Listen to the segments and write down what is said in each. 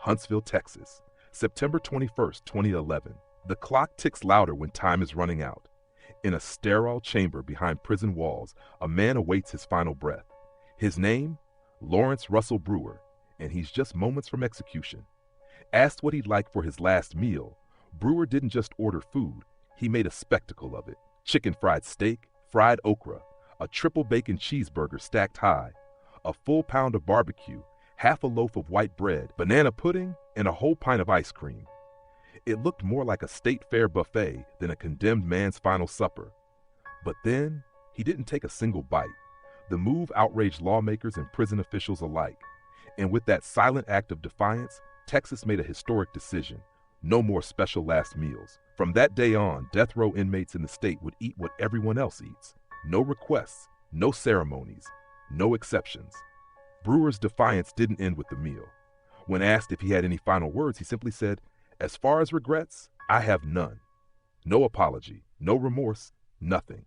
Huntsville, Texas, September 21st, 2011. The clock ticks louder when time is running out. In a sterile chamber behind prison walls, a man awaits his final breath. His name? Lawrence Russell Brewer, and he's just moments from execution. Asked what he'd like for his last meal, Brewer didn't just order food, he made a spectacle of it. Chicken fried steak, fried okra, a triple bacon cheeseburger stacked high, a full pound of barbecue, half a loaf of white bread, banana pudding, and a whole pint of ice cream. It looked more like a state fair buffet than a condemned man's final supper. But then, he didn't take a single bite. The move outraged lawmakers and prison officials alike. And with that silent act of defiance, Texas made a historic decision. No more special last meals. From that day on, death row inmates in the state would eat what everyone else eats. No requests, no ceremonies, no exceptions. Brewer's defiance didn't end with the meal. When asked if he had any final words, he simply said, "As far as regrets, I have none." No apology, no remorse, nothing.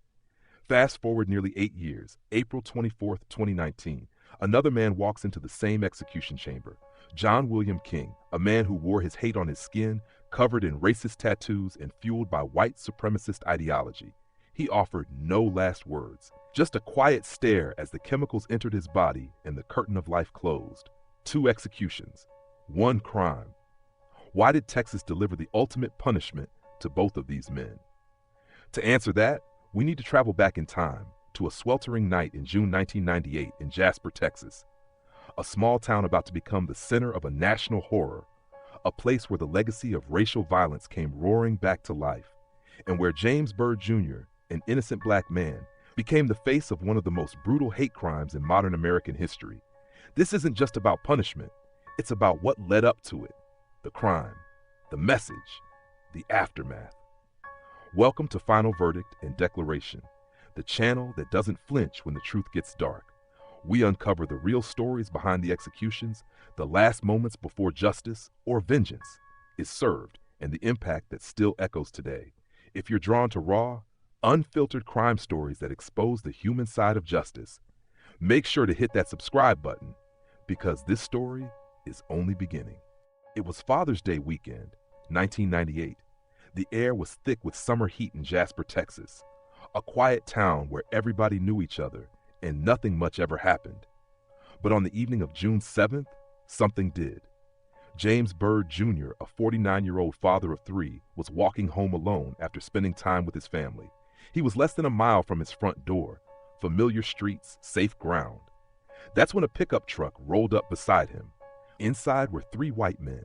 Fast forward nearly 8 years, April 24th, 2019, another man walks into the same execution chamber. John William King, a man who wore his hate on his skin, covered in racist tattoos and fueled by white supremacist ideology. He offered no last words, just a quiet stare as the chemicals entered his body and the curtain of life closed. 2 executions, 1 crime. Why did Texas deliver the ultimate punishment to both of these men? To answer that, we need to travel back in time to a sweltering night in June 1998 in Jasper, Texas. A small town about to become the center of a national horror, a place where the legacy of racial violence came roaring back to life, and where James Byrd Jr., an innocent black man, became the face of one of the most brutal hate crimes in modern American history. This isn't just about punishment, it's about what led up to it, the crime, the message, the aftermath. Welcome to Final Verdict and Declaration, the channel that doesn't flinch when the truth gets dark. We uncover the real stories behind the executions, the last moments before justice or vengeance is served, and the impact that still echoes today. If you're drawn to raw, unfiltered crime stories that expose the human side of justice, make sure to hit that subscribe button, because this story is only beginning. It was Father's Day weekend, 1998. The air was thick with summer heat in Jasper, Texas, a quiet town where everybody knew each other and nothing much ever happened. But on the evening of June 7th, something did. James Byrd Jr., a 49-year-old father of 3, was walking home alone after spending time with his family. He was less than a mile from his front door, familiar streets, safe ground. That's when a pickup truck rolled up beside him. Inside were 3 white men,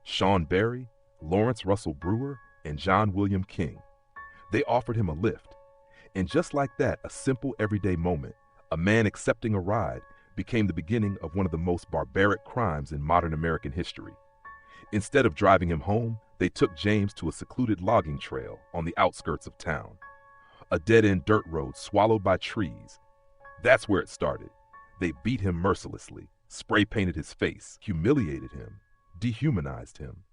Sean Berry, Lawrence Russell Brewer, and John William King. They offered him a lift. And just like that, a simple everyday moment, a man accepting a ride, became the beginning of one of the most barbaric crimes in modern American history. Instead of driving him home, they took James to a secluded logging trail on the outskirts of town. A dead-end dirt road swallowed by trees. That's where it started. They beat him mercilessly, spray-painted his face, humiliated him, dehumanized him.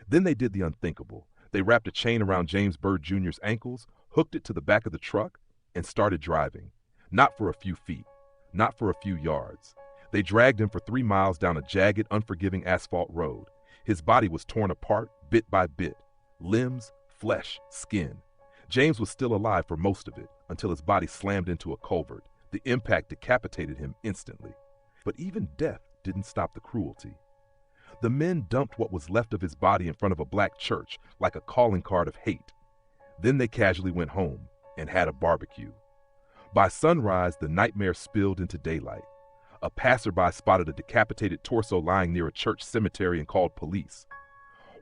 Then they did the unthinkable. They wrapped a chain around James Byrd Jr.'s ankles, hooked it to the back of the truck, and started driving. Not for a few feet, not for a few yards. They dragged him for 3 miles down a jagged, unforgiving asphalt road. His body was torn apart, bit by bit. Limbs, flesh, skin. James was still alive for most of it, until his body slammed into a culvert. The impact decapitated him instantly. But even death didn't stop the cruelty. The men dumped what was left of his body in front of a black church like a calling card of hate. Then they casually went home and had a barbecue. By sunrise, the nightmare spilled into daylight. A passerby spotted a decapitated torso lying near a church cemetery and called police.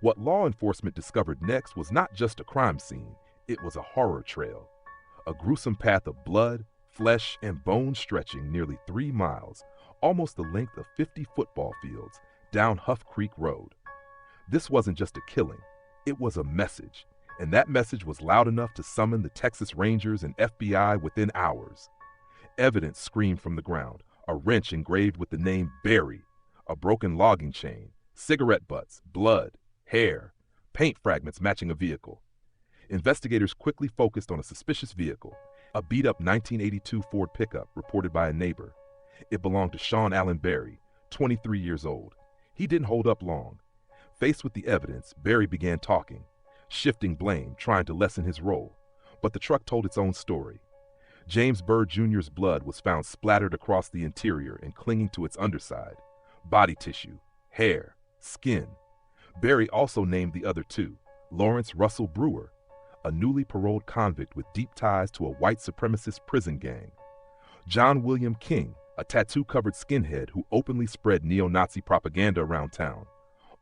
What law enforcement discovered next was not just a crime scene, it was a horror trail. A gruesome path of blood, flesh, and bone stretching nearly 3 miles, almost the length of 50 football fields, down Huff Creek Road. This wasn't just a killing, it was a message, and that message was loud enough to summon the Texas Rangers and FBI within hours. Evidence screamed from the ground, a wrench engraved with the name Berry, a broken logging chain, cigarette butts, blood, hair, paint fragments matching a vehicle. Investigators quickly focused on a suspicious vehicle, a beat-up 1982 Ford pickup reported by a neighbor. It belonged to Sean Allen Berry, 23 years old. He didn't hold up long. Faced with the evidence, Barry began talking, shifting blame, trying to lessen his role. But the truck told its own story. James Byrd Jr.'s blood was found splattered across the interior and clinging to its underside. Body tissue, hair, skin. Barry also named the other two, Lawrence Russell Brewer, a newly paroled convict with deep ties to a white supremacist prison gang. John William King, a tattoo-covered skinhead who openly spread neo-Nazi propaganda around town.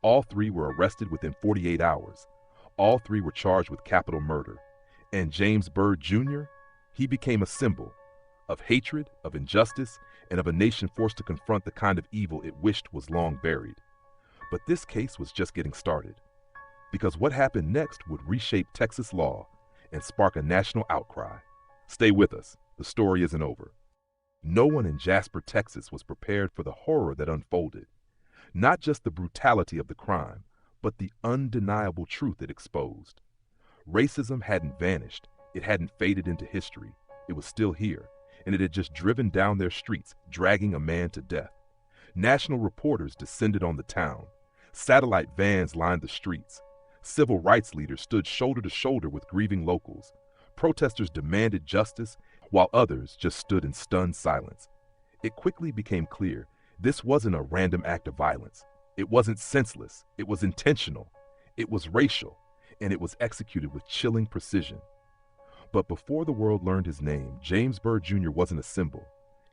All three were arrested within 48 hours. All three were charged with capital murder. And James Byrd Jr., he became a symbol of hatred, of injustice, and of a nation forced to confront the kind of evil it wished was long buried. But this case was just getting started, because what happened next would reshape Texas law and spark a national outcry. Stay with us, the story isn't over. No one in Jasper, Texas was prepared for the horror that unfolded. Not just the brutality of the crime, but the undeniable truth it exposed. Racism hadn't vanished, it hadn't faded into history. It was still here, and it had just driven down their streets, dragging a man to death. National reporters descended on the town. Satellite vans lined the streets. Civil rights leaders stood shoulder to shoulder with grieving locals. Protesters demanded justice, while others just stood in stunned silence. It quickly became clear this wasn't a random act of violence. It wasn't senseless. It was intentional. It was racial, and it was executed with chilling precision. But before the world learned his name, James Byrd Jr. wasn't a symbol.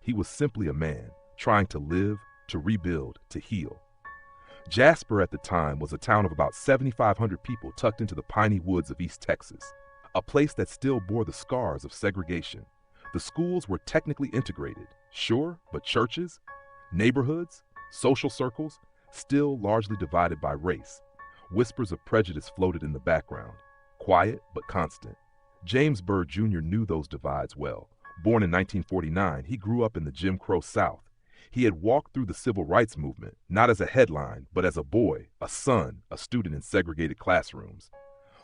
He was simply a man, trying to live, to rebuild, to heal. Jasper at the time was a town of about 7,500 people tucked into the piney woods of East Texas, a place that still bore the scars of segregation. The schools were technically integrated, sure, but churches, neighborhoods, social circles, still largely divided by race. Whispers of prejudice floated in the background, quiet but constant. James Byrd Jr. knew those divides well. Born in 1949, he grew up in the Jim Crow South. He had walked through the civil rights movement, not as a headline, but as a boy, a son, a student in segregated classrooms.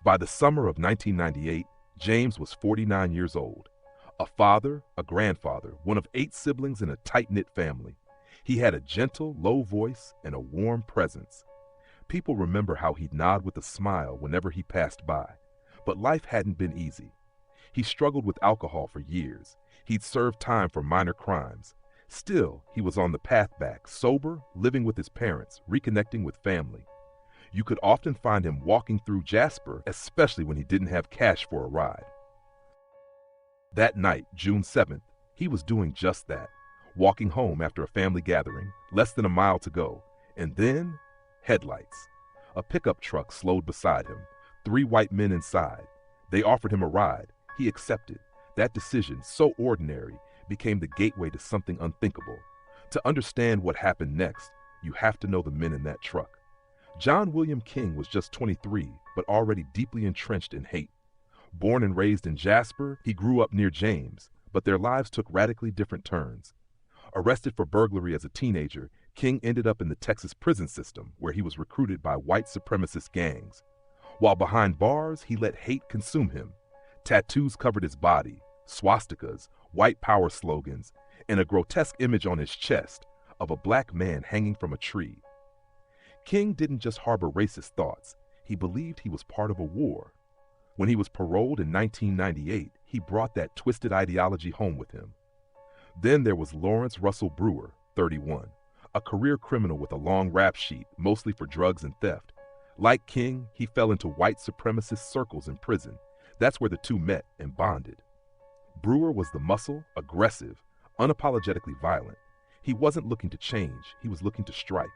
By the summer of 1998, James was 49 years old. A father, a grandfather, one of 8 siblings in a tight-knit family. He had a gentle, low voice and a warm presence. People remember how he'd nod with a smile whenever he passed by. But life hadn't been easy. He struggled with alcohol for years. He'd served time for minor crimes. Still, he was on the path back, sober, living with his parents, reconnecting with family. You could often find him walking through Jasper, especially when he didn't have cash for a ride. That night, June 7th, he was doing just that, walking home after a family gathering, less than a mile to go, and then, headlights. A pickup truck slowed beside him, 3 white men inside. They offered him a ride. He accepted. That decision, so ordinary, became the gateway to something unthinkable. To understand what happened next, you have to know the men in that truck. John William King was just 23, but already deeply entrenched in hate. Born and raised in Jasper, he grew up near James, but their lives took radically different turns. Arrested for burglary as a teenager, King ended up in the Texas prison system, where he was recruited by white supremacist gangs. While behind bars, he let hate consume him. Tattoos covered his body, swastikas, white power slogans, and a grotesque image on his chest of a black man hanging from a tree. King didn't just harbor racist thoughts. He believed he was part of a war. When he was paroled in 1998, he brought that twisted ideology home with him. Then there was Lawrence Russell Brewer, 31, a career criminal with a long rap sheet, mostly for drugs and theft. Like King, he fell into white supremacist circles in prison. That's where the two met and bonded. Brewer was the muscle, aggressive, unapologetically violent. He wasn't looking to change, he was looking to strike.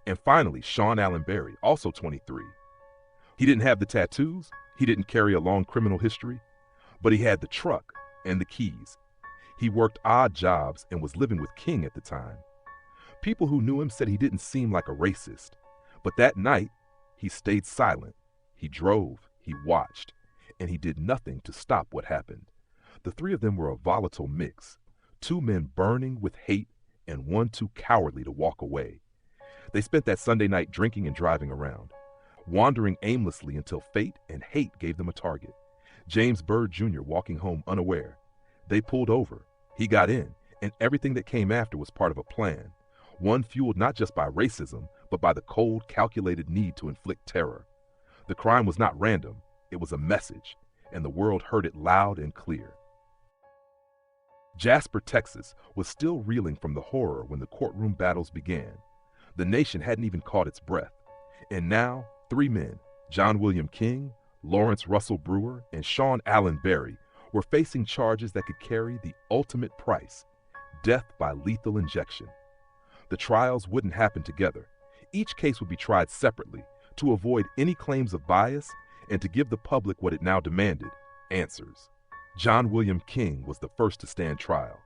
And finally, Sean Allen Berry, also 23. He didn't have the tattoos, he didn't carry a long criminal history, but he had the truck and the keys. He worked odd jobs and was living with King at the time. People who knew him said he didn't seem like a racist. But that night, he stayed silent. He drove, he watched, and he did nothing to stop what happened. The three of them were a volatile mix, 2 men burning with hate and 1 too cowardly to walk away. They spent that Sunday night drinking and driving around, wandering aimlessly until fate and hate gave them a target. James Byrd Jr. walking home unaware. They pulled over, he got in, and everything that came after was part of a plan. One fueled not just by racism, but by the cold, calculated need to inflict terror. The crime was not random, it was a message, and the world heard it loud and clear. Jasper, Texas, was still reeling from the horror when the courtroom battles began. The nation hadn't even caught its breath. And now, three men, John William King, Lawrence Russell Brewer, and Sean Allen Berry, were facing charges that could carry the ultimate price: death by lethal injection. The trials wouldn't happen together. Each case would be tried separately to avoid any claims of bias and to give the public what it now demanded: answers. John William King was the first to stand trial.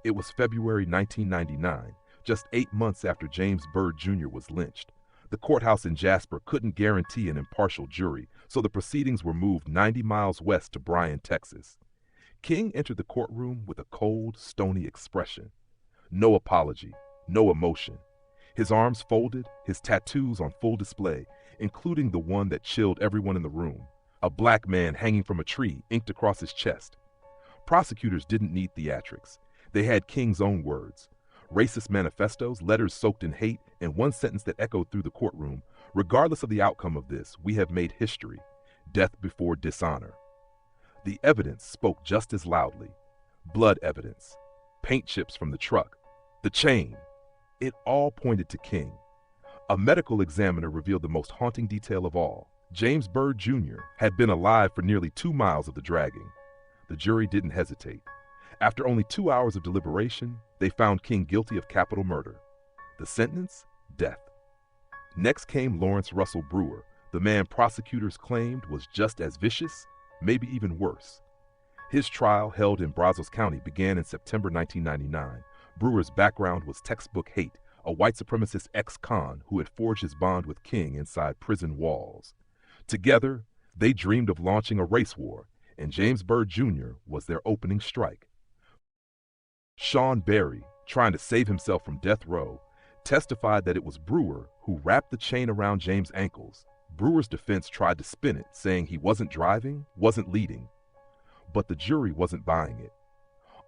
It was February 1999, just 8 months after James Byrd Jr. was lynched. The courthouse in Jasper couldn't guarantee an impartial jury, so the proceedings were moved 90 miles west to Bryan, Texas. King entered the courtroom with a cold, stony expression. No apology, no emotion. His arms folded, his tattoos on full display, including the one that chilled everyone in the room: a black man hanging from a tree inked across his chest. Prosecutors didn't need theatrics. They had King's own words: racist manifestos, letters soaked in hate, and one sentence that echoed through the courtroom: regardless of the outcome of this, we have made history. Death before dishonor. The evidence spoke just as loudly. Blood evidence, paint chips from the truck, the chain. It all pointed to King. A medical examiner revealed the most haunting detail of all: James Byrd Jr. had been alive for nearly 2 miles of the dragging. The jury didn't hesitate. After only 2 hours of deliberation, they found King guilty of capital murder. The sentence? Death. Next came Lawrence Russell Brewer, the man prosecutors claimed was just as vicious, maybe even worse. His trial, held in Brazos County, began in September 1999. Brewer's background was textbook hate, a white supremacist ex-con who had forged his bond with King inside prison walls. Together, they dreamed of launching a race war, and James Byrd Jr. was their opening strike. Sean Berry, trying to save himself from death row, testified that it was Brewer who wrapped the chain around James' ankles. Brewer's defense tried to spin it, saying he wasn't driving, wasn't leading. But the jury wasn't buying it.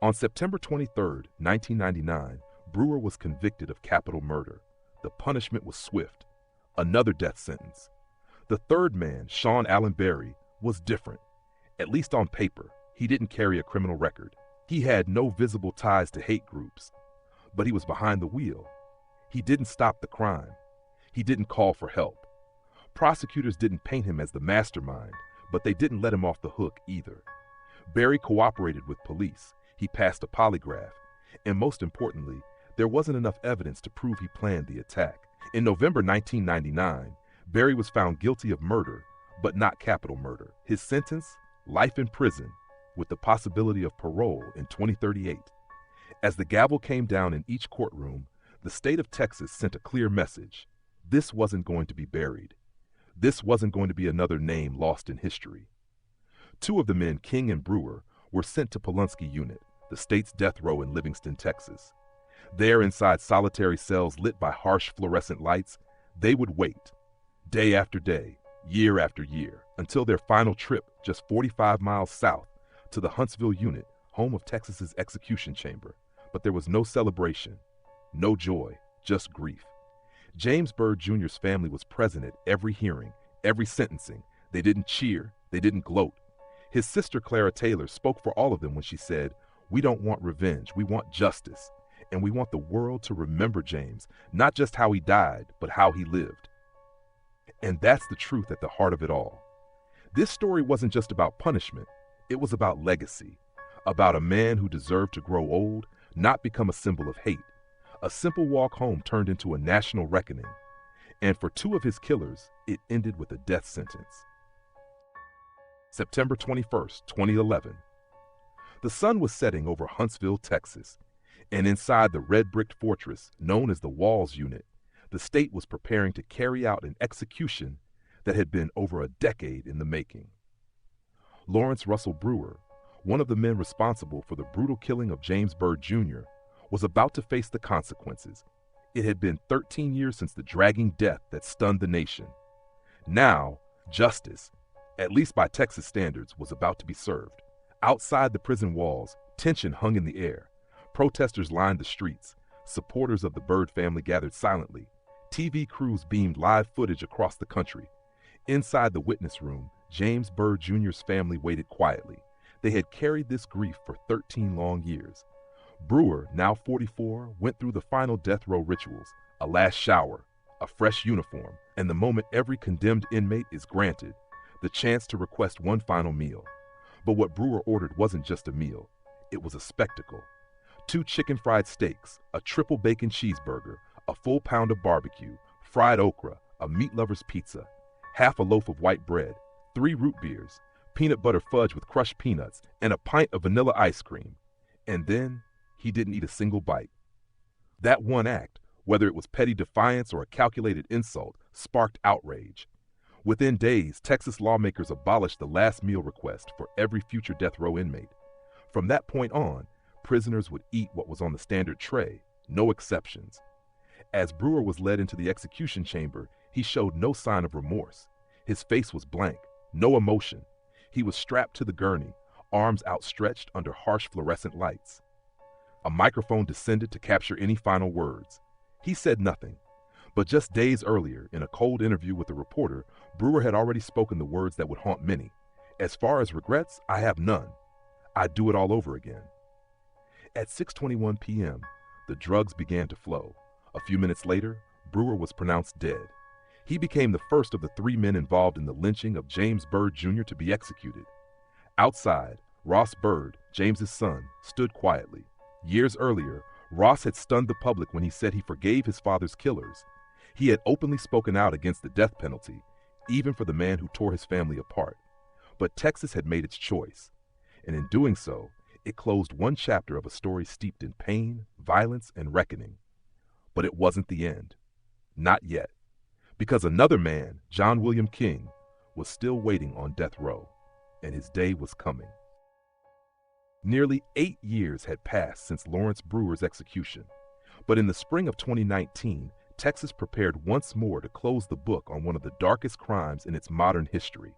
On September 23, 1999, Brewer was convicted of capital murder. The punishment was swift: another death sentence. The third man, Sean Allen Berry, was different. At least on paper, he didn't carry a criminal record. He had no visible ties to hate groups. But he was behind the wheel. He didn't stop the crime. He didn't call for help. Prosecutors didn't paint him as the mastermind, but they didn't let him off the hook either. Berry cooperated with police. He passed a polygraph. And most importantly, there wasn't enough evidence to prove he planned the attack. In November 1999, Berry was found guilty of murder, but not capital murder. His sentence? Life in prison, with the possibility of parole in 2038. As the gavel came down in each courtroom, the state of Texas sent a clear message: this wasn't going to be buried. This wasn't going to be another name lost in history. 2 of the men, King and Brewer, were sent to Pulaski Unit, the state's death row in Livingston, Texas. There, inside solitary cells lit by harsh fluorescent lights, they would wait, day after day, year after year, until their final trip just 45 miles south to the Huntsville Unit, home of Texas's execution chamber. But there was no celebration, no joy, just grief. James Byrd Jr.'s family was present at every hearing, every sentencing. They didn't cheer, they didn't gloat. His sister Clara Taylor spoke for all of them when she said, "We don't want revenge, we want justice. And we want the world to remember James, not just how he died, but how he lived." And that's the truth at the heart of it all. This story wasn't just about punishment, it was about legacy, about a man who deserved to grow old, not become a symbol of hate. A simple walk home turned into a national reckoning. And for 2 of his killers, it ended with a death sentence. September 21st, 2011. The sun was setting over Huntsville, Texas, and inside the red-bricked fortress known as the Walls Unit, the state was preparing to carry out an execution that had been over a decade in the making. Lawrence Russell Brewer, one of the men responsible for the brutal killing of James Byrd Jr., was about to face the consequences. It had been 13 years since the dragging death that stunned the nation. Now, justice, at least by Texas standards, was about to be served. Outside the prison walls, tension hung in the air. Protesters lined the streets. Supporters of the Byrd family gathered silently. TV crews beamed live footage across the country. Inside the witness room, James Byrd Jr.'s family waited quietly. They had carried this grief for 13 long years. Brewer, now 44, went through the final death row rituals, a last shower, a fresh uniform, and the moment every condemned inmate is granted, the chance to request one final meal. But what Brewer ordered wasn't just a meal, it was a spectacle. 2 chicken fried steaks, a triple bacon cheeseburger, a full pound of barbecue, fried okra, a meat lover's pizza, half a loaf of white bread, 3 root beers, peanut butter fudge with crushed peanuts, and a pint of vanilla ice cream. And then he didn't eat a single bite. That one act, whether it was petty defiance or a calculated insult, sparked outrage. Within days, Texas lawmakers abolished the last meal request for every future death row inmate. From that point on, prisoners would eat what was on the standard tray, no exceptions. As Brewer was led into the execution chamber, he showed no sign of remorse. His face was blank, no emotion. He was strapped to the gurney, arms outstretched under harsh fluorescent lights. A microphone descended to capture any final words. He said nothing, but just days earlier, in a cold interview with a reporter, Brewer had already spoken the words that would haunt many. "As far as regrets, I have none. I'd do it all over again." At 6:21 p.m., the drugs began to flow. A few minutes later, Brewer was pronounced dead. He became the first of the 3 men involved in the lynching of James Byrd Jr. to be executed. Outside, Ross Byrd, James's son, stood quietly. Years earlier, Ross had stunned the public when he said he forgave his father's killers. He had openly spoken out against the death penalty, even for the man who tore his family apart. But Texas had made its choice, and in doing so, it closed one chapter of a story steeped in pain, violence, and reckoning. But it wasn't the end. Not yet. Because another man, John William King, was still waiting on death row, and his day was coming. Nearly 8 years had passed since Lawrence Brewer's execution, but in the spring of 2019, Texas prepared once more to close the book on one of the darkest crimes in its modern history.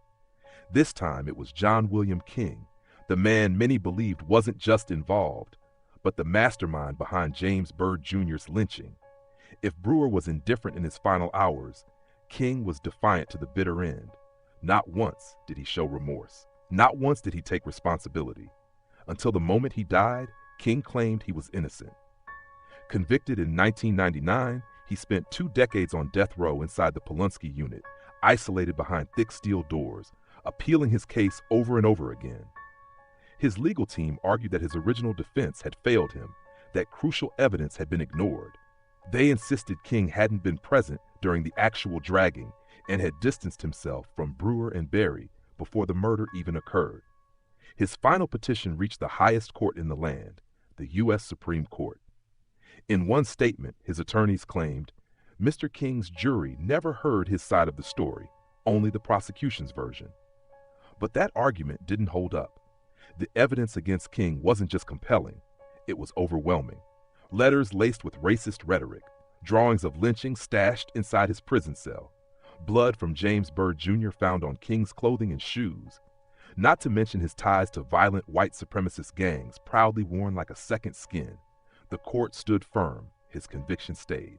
This time it was John William King, the man many believed wasn't just involved, but the mastermind behind James Byrd Jr.'s lynching. If Brewer was indifferent in his final hours, King was defiant to the bitter end. Not once did he show remorse. Not once did he take responsibility. Until the moment he died, King claimed he was innocent. Convicted in 1999, he spent 2 decades on death row inside the Polunsky unit, isolated behind thick steel doors, appealing his case over and over again. His legal team argued that his original defense had failed him, that crucial evidence had been ignored. They insisted King hadn't been present during the actual dragging and had distanced himself from Brewer and Berry before the murder even occurred. His final petition reached the highest court in the land, the U.S. Supreme Court. In one statement, his attorneys claimed, Mr. King's jury never heard his side of the story, only the prosecution's version. But that argument didn't hold up. The evidence against King wasn't just compelling, it was overwhelming. Letters laced with racist rhetoric, drawings of lynching stashed inside his prison cell, blood from James Byrd Jr. found on King's clothing and shoes, not to mention his ties to violent white supremacist gangs proudly worn like a second skin. The court stood firm, his conviction stayed.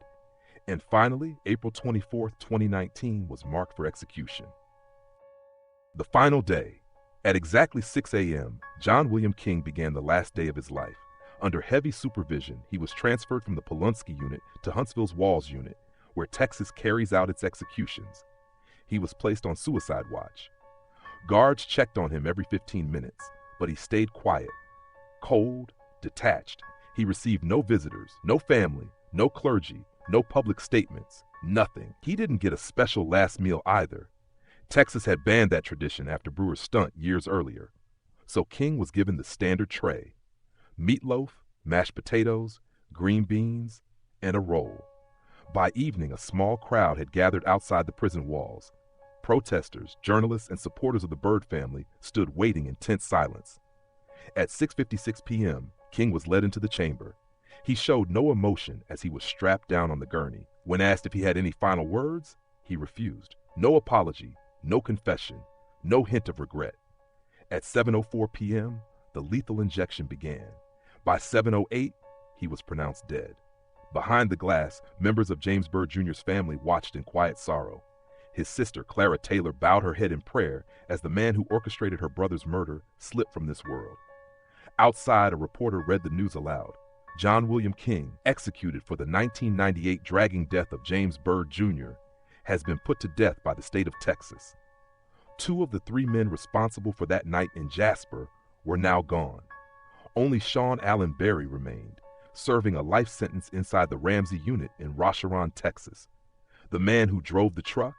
And finally, April 24, 2019 was marked for execution. The final day. At exactly 6 a.m., John William King began the last day of his life. Under heavy supervision, he was transferred from the Polunsky unit to Huntsville's Walls unit, where Texas carries out its executions. He was placed on suicide watch. Guards checked on him every 15 minutes, but he stayed quiet, cold, detached. He received no visitors, no family, no clergy, no public statements, nothing. He didn't get a special last meal either. Texas had banned that tradition after Brewer's stunt years earlier. So King was given the standard tray: meatloaf, mashed potatoes, green beans, and a roll. By evening, a small crowd had gathered outside the prison walls. Protesters, journalists, and supporters of the Byrd family stood waiting in tense silence. At 6:56 p.m., King was led into the chamber. He showed no emotion as he was strapped down on the gurney. When asked if he had any final words, he refused. No apology, no confession, no hint of regret. At 7:04 p.m., the lethal injection began. By 7:08, he was pronounced dead. Behind the glass, members of James Byrd Jr.'s family watched in quiet sorrow. His sister, Clara Taylor, bowed her head in prayer as the man who orchestrated her brother's murder slipped from this world. Outside, a reporter read the news aloud. John William King, executed for the 1998 dragging death of James Byrd Jr., has been put to death by the state of Texas. 2 of the 3 men responsible for that night in Jasper were now gone. Only Sean Allen Berry remained, serving a life sentence inside the Ramsey unit in Rocheron, Texas. The man who drove the truck,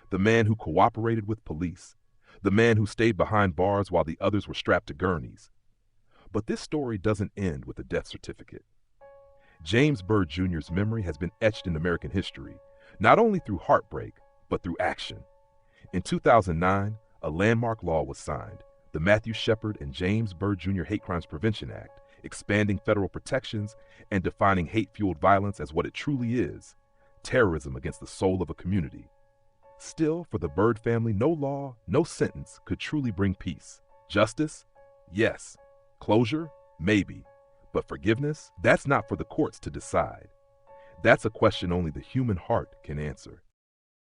the man who cooperated with police, the man who stayed behind bars while the others were strapped to gurneys. But this story doesn't end with a death certificate. James Byrd Jr.'s memory has been etched in American history, not only through heartbreak, but through action. In 2009, a landmark law was signed, the Matthew Shepard and James Byrd Jr. Hate Crimes Prevention Act, expanding federal protections and defining hate-fueled violence as what it truly is: terrorism against the soul of a community. Still, for the Byrd family, no law, no sentence could truly bring peace. Justice? Yes. Closure? Maybe. But forgiveness? That's not for the courts to decide. That's a question only the human heart can answer.